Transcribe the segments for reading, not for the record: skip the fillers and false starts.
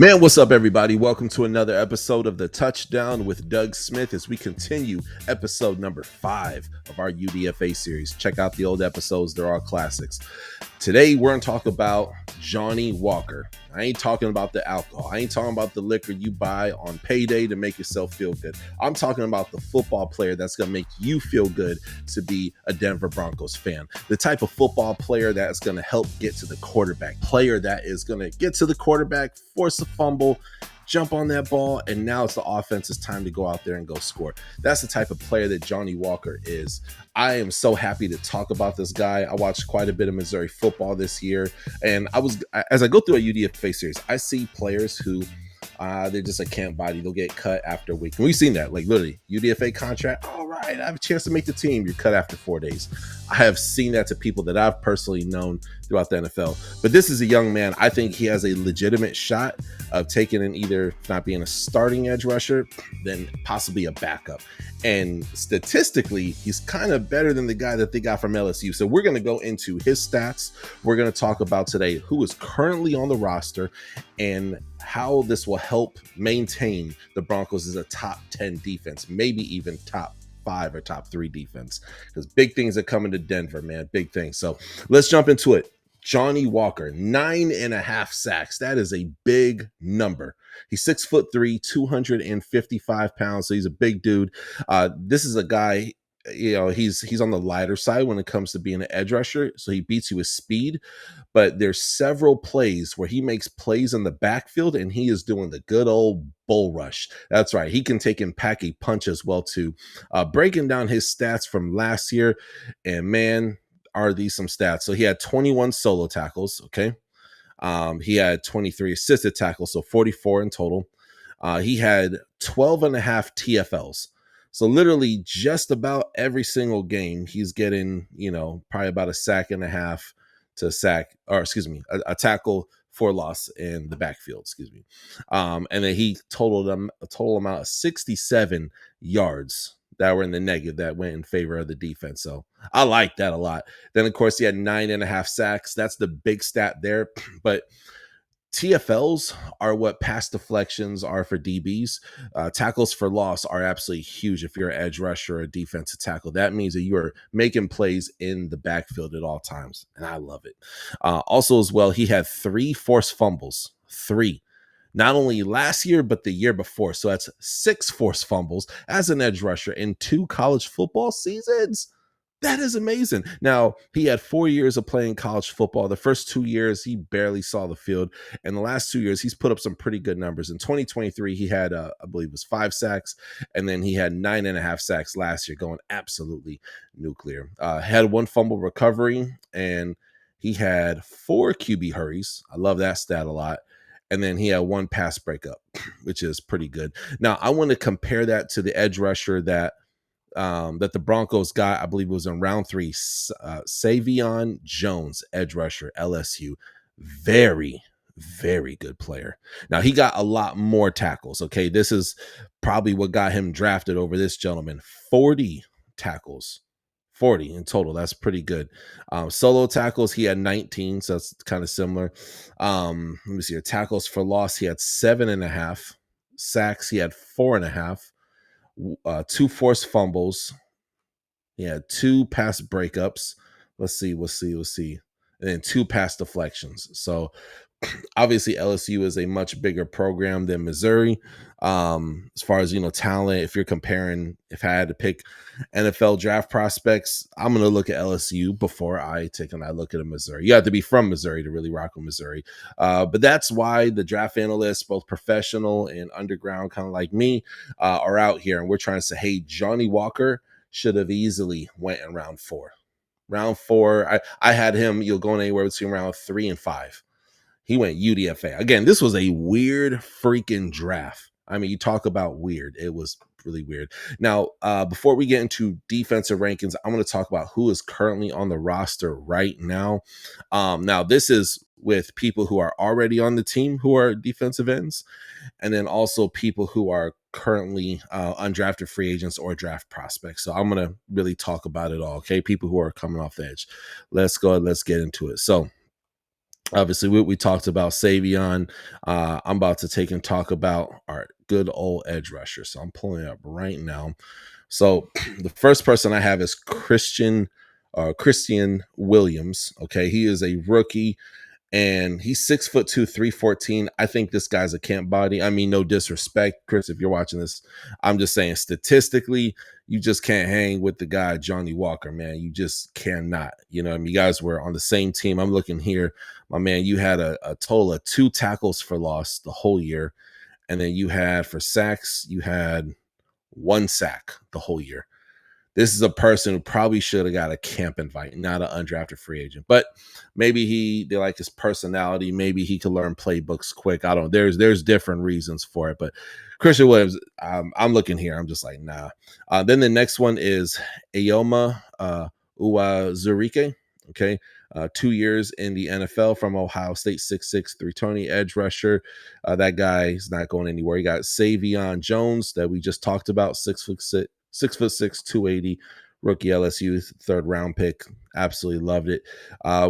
Man, what's up, everybody? Welcome to another episode of The Touchdown with Doug Smith as we continue episode number 5 of our UDFA series. Check out the old episodes, they're all classics. Today, we're going to talk about Johnny Walker. I ain't talking about the alcohol. I ain't talking about the liquor you buy on payday to make yourself feel good. I'm talking about the football player that's going to make you feel good to be a Denver Broncos fan. The type of football player that's going to help get to the quarterback. Player that is going to get to the quarterback, force a fumble, jump on that ball, and now it's the offense's time to go out there and go score. That's the type of player that Johnny Walker is. I am so happy to talk about this guy. I watched quite a bit of Missouri football this year, and as I go through a UDFA series, I see players who they're just a camp body. They'll get cut after a week. And we've seen that, like literally UDFA contract. All right, I have a chance to make the team. You're cut after 4 days. I have seen that to people that I've personally known throughout the NFL. But this is a young man. I think he has a legitimate shot of taking in either not being a starting edge rusher, then possibly a backup. And statistically, he's kind of better than the guy that they got from LSU. So we're going to go into his stats. We're going to talk about today who is currently on the roster and how this will help maintain the Broncos as a top 10 defense, maybe even top 5 or top 3 defense, because big things are coming to Denver, man. Big things. So let's jump into it. Johnny Walker, 9.5 sacks. That is a big number. He's 6'3", 255 pounds. So he's a big dude. This is a guy, you know, he's on the lighter side when it comes to being an edge rusher. So he beats you with speed, but there's several plays where he makes plays in the backfield and he is doing the good old bull rush. That's right. He can take and pack a punch as well too. Breaking down his stats from last year, and man, are these some stats. So he had 21 solo tackles. Okay. He had 23 assisted tackles, so 44 in total. He had 12 and a half TFLs. So literally just about every single game, he's getting, probably about a sack and a half to a tackle for loss in the backfield, and then he totaled a total amount of 67 yards that were in the negative that went in favor of the defense. So I like that a lot. Then, of course, he had 9.5 sacks. That's the big stat there. But TFLs are what pass deflections are for DBs. Tackles for loss are absolutely huge if you're an edge rusher or a defensive tackle. That means that you are making plays in the backfield at all times, and I love it. Also, as well, he had 3 forced fumbles. 3. Not only last year, but the year before. So that's 6 forced fumbles as an edge rusher in 2 college football seasons. That is amazing. Now, he had 4 years of playing college football. The first 2 years, he barely saw the field. And the last 2 years, he's put up some pretty good numbers. In 2023, he had, I believe it was 5 sacks. And then he had 9.5 sacks last year, going absolutely nuclear. Had 1 fumble recovery, and he had 4 QB hurries. I love that stat a lot. And then he had 1 pass breakup, which is pretty good. Now, I want to compare that to the edge rusher that the Broncos got. I believe it was in round 3, Savion Jones, edge rusher, LSU. Very, very good player. Now, he got a lot more tackles. Okay, this is probably what got him drafted over this gentleman. 40 tackles. 40 in total. That's pretty good. Solo tackles, he had 19, so that's kind of similar. Let me see here. Tackles for loss, he had 7.5. Sacks, he had 4.5. 2 forced fumbles. He had 2 pass breakups. Let's see. And then 2 pass deflections. So obviously LSU is a much bigger program than Missouri. As far as, talent, if I had to pick NFL draft prospects, I'm going to look at LSU before I take a look at Missouri. You have to be from Missouri to really rock with Missouri. But that's why the draft analysts, both professional and underground, kind of like me, are out here. And we're trying to say, hey, Johnny Walker should have easily went in round 4. Round 4, I had him, going anywhere between round 3 and 5. He went UDFA. Again, this was a weird freaking draft. I mean, you talk about weird. It was really weird. Now, before we get into defensive rankings, I'm going to talk about who is currently on the roster right now. Now, this is with people who are already on the team who are defensive ends, and then also people who are currently undrafted free agents or draft prospects. So I'm going to really talk about it all, okay? People who are coming off the edge. Let's go. Let's get into it. So, Obviously, we talked about Savion. I'm about to take and talk about our good old edge rusher. So I'm pulling it up right now. So the first person I have is Christian Williams. Okay, he is a rookie and he's 6'2", 314. I think this guy's a camp body. I mean, no disrespect, Chris, if you're watching this. I'm just saying statistically, you just can't hang with the guy Johnny Walker, man. You just cannot. You know, I mean, you guys were on the same team. I'm looking here, my man. You had a total of 2 tackles for loss the whole year, and then you had for sacks, you had 1 sack the whole year. This is a person who probably should have got a camp invite, not an undrafted free agent. But maybe they like his personality. Maybe he could learn playbooks quick. I don't know. There's different reasons for it. But Christian Williams, I'm looking here. I'm just like, nah. Then the next one is Ayoma Uwazurike. Okay. 2 years in the NFL from Ohio State, 6'6", 320 edge rusher. That guy is not going anywhere. You got Savion Jones that we just talked about, 6'6", 6'6", 280, rookie LSU, 3rd round pick. Absolutely loved it.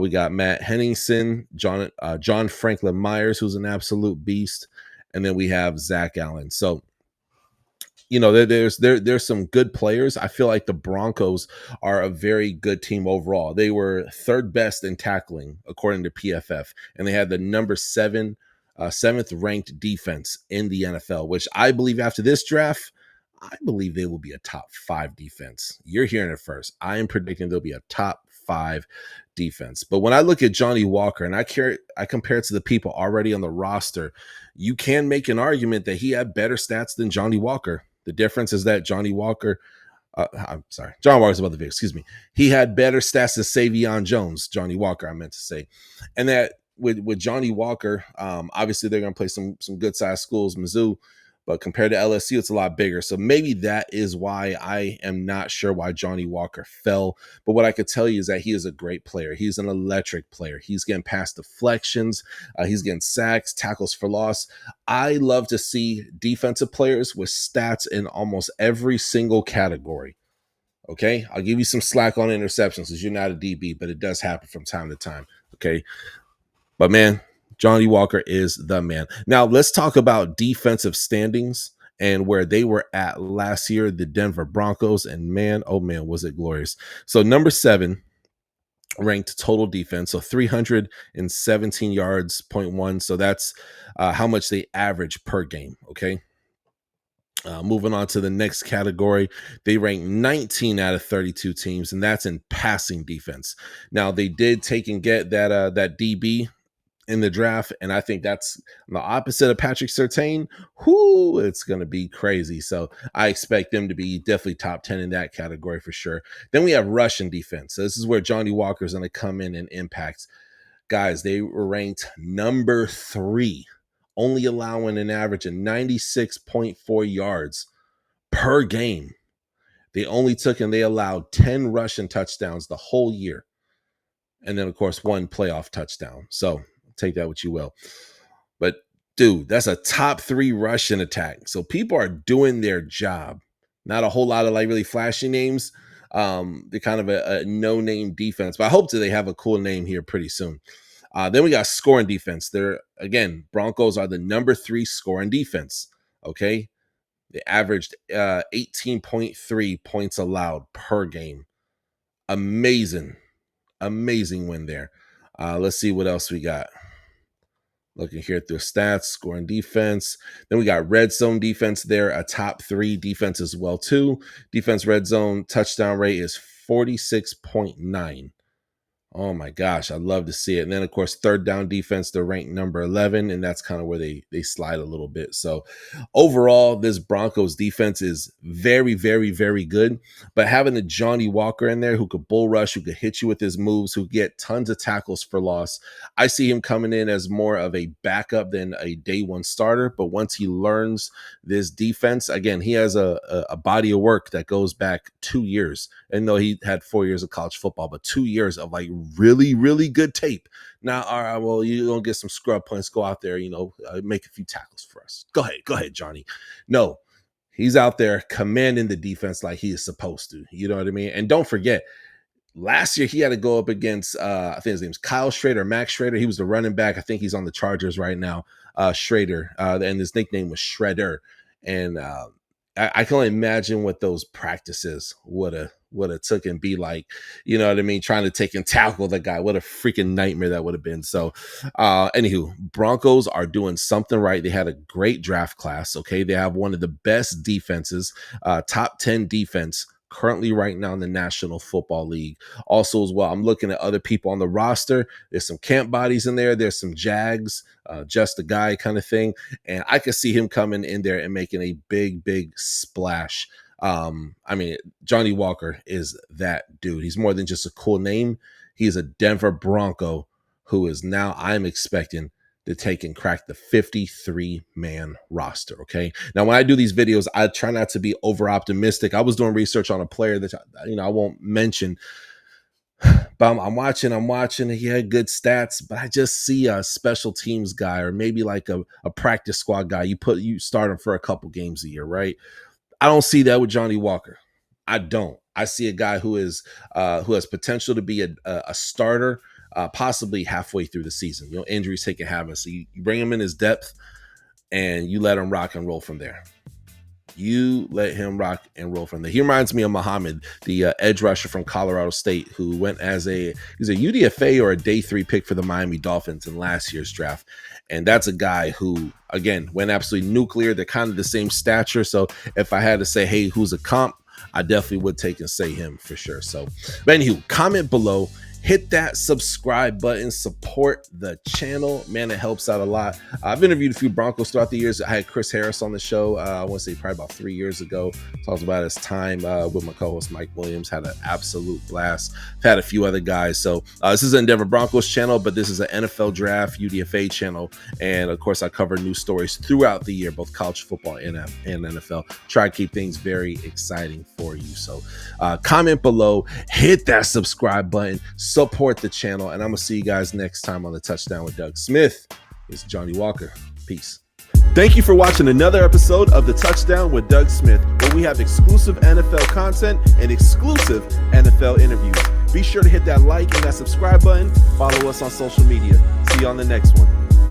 We got Matt Henningsen, John Franklin Myers, who's an absolute beast, and then we have Zach Allen. So, you know, there's some good players. I feel like the Broncos are a very good team overall. They were 3rd best in tackling according to PFF, and they had the number 7th ranked defense in the NFL, which I believe after this draft, I believe they will be a top 5 defense. You're hearing it first. I am predicting they'll be a top 5 defense. But when I look at Johnny Walker and I compare it to the people already on the roster, you can make an argument that he had better stats than Johnny Walker. The difference is that John Walker's about the Vic, excuse me. He had better stats than Savion Jones, Johnny Walker, I meant to say. And that with Johnny Walker, obviously they're going to play some good sized schools, Mizzou, but compared to LSU, it's a lot bigger. So maybe that is why I am not sure why Johnny Walker fell. But what I could tell you is that he is a great player. He's an electric player. He's getting past deflections. He's getting sacks, tackles for loss. I love to see defensive players with stats in almost every single category. Okay, I'll give you some slack on interceptions because you're not a DB, but it does happen from time to time. Okay, but man, Johnny Walker is the man. Now let's talk about defensive standings and where they were at last year, the Denver Broncos. And man, oh man, was it glorious. So number 7 ranked total defense, so 317 yards, 0.1. So that's how much they average per game. Okay. Moving on to the next category, they ranked 19 out of 32 teams, and that's in passing defense. Now they did take and get that DB in the draft, and I think that's the opposite of Patrick Surtain. Whoo, it's going to be crazy. So I expect them to be definitely top 10 in that category for sure. Then we have rushing defense. So this is where Johnny Walker is going to come in and impact. Guys, they were ranked number 3, only allowing an average of 96.4 yards per game. They only took and they allowed 10 rushing touchdowns the whole year. And then, of course, 1 playoff touchdown. So take that what you will. But, dude, that's a top 3 rushing attack. So people are doing their job. Not a whole lot of, like, really flashy names. They're kind of a no-name defense. But I hope that they have a cool name here pretty soon. Then we got scoring defense. Again, Broncos are the number 3 scoring defense. Okay? They averaged 18.3 points allowed per game. Amazing win there. Let's see what else we got. Looking here through stats, scoring defense. Then we got red zone defense there, a top 3 defense as well too. Defense red zone touchdown rate is 46.9. Oh my gosh, I'd love to see it. And then, of course, third down defense, they're ranked number 11, and that's kind of where they slide a little bit. So overall, this Broncos defense is very, very, very good. But having a Johnny Walker in there who could bull rush, who could hit you with his moves, who get tons of tackles for loss, I see him coming in as more of a backup than a day one starter. But once he learns this defense, again, he has a body of work that goes back 2 years. And though he had 4 years of college football, but 2 years of like really, really good tape. Now, all right, well, you don't get some scrub points. Go out there, make a few tackles for us. Go ahead, Johnny. No, he's out there commanding the defense like he is supposed to. You know what I mean? And don't forget, last year he had to go up against I think his name's Kyle Schrader, Max Schrader. He was the running back. I think he's on the Chargers right now. Schrader, and his nickname was Shredder. And I can only imagine what those practices would have took and be like, you know what I mean, trying to take and tackle the guy. What a freaking nightmare that would have been. So anywho, Broncos are doing something right. They had a great draft class. Okay, they have one of the best defenses, top 10 defense currently right now in the National Football League. Also as well, I'm looking at other people on the roster. There's some camp bodies in there. There's some Jags, just a guy kind of thing. And I could see him coming in there and making a big splash. I mean, Johnny Walker is that dude. He's more than just a cool name. He's a Denver Bronco who is now, I'm expecting, to take and crack the 53-man roster. Okay. Now, when I do these videos, I try not to be over optimistic. I was doing research on a player that, I won't mention, but I'm watching. He had good stats, but I just see a special teams guy, or maybe like a practice squad guy. You start him for a couple games a year, right? I don't see that with Johnny Walker. I don't. I see a guy who has potential to be a starter, possibly halfway through the season. Injuries take a habit. So you bring him in his depth and you let him rock and roll from there. You let him rock and roll from there. He reminds me of Muhammad, the edge rusher from Colorado State, who went he's a UDFA or a day 3 pick for the Miami Dolphins in last year's draft. And that's a guy who, again, went absolutely nuclear. They're kind of the same stature. So if I had to say, hey, who's a comp, I definitely would take and say him for sure. So, but anywho, comment below. Hit that subscribe button, support the channel. Man, it helps out a lot. I've interviewed a few Broncos throughout the years. I had Chris Harris on the show, I want to say probably about 3 years ago. Talked about his time with my co-host Mike Williams. Had an absolute blast. I've had a few other guys. So this is an Denver Broncos channel, but this is an NFL draft UDFA channel. And of course, I cover news stories throughout the year, both college football and NFL. Try to keep things very exciting for you. So comment below, hit that subscribe button, support the channel, and I'm gonna see you guys next time on the Touchdown with Doug Smith. It's Johnny Walker. Peace. Thank you for watching another episode of the Touchdown with Doug Smith, where we have exclusive NFL content and exclusive NFL interviews. Be sure to hit that like and that subscribe button. Follow us on social media. See you on the next one.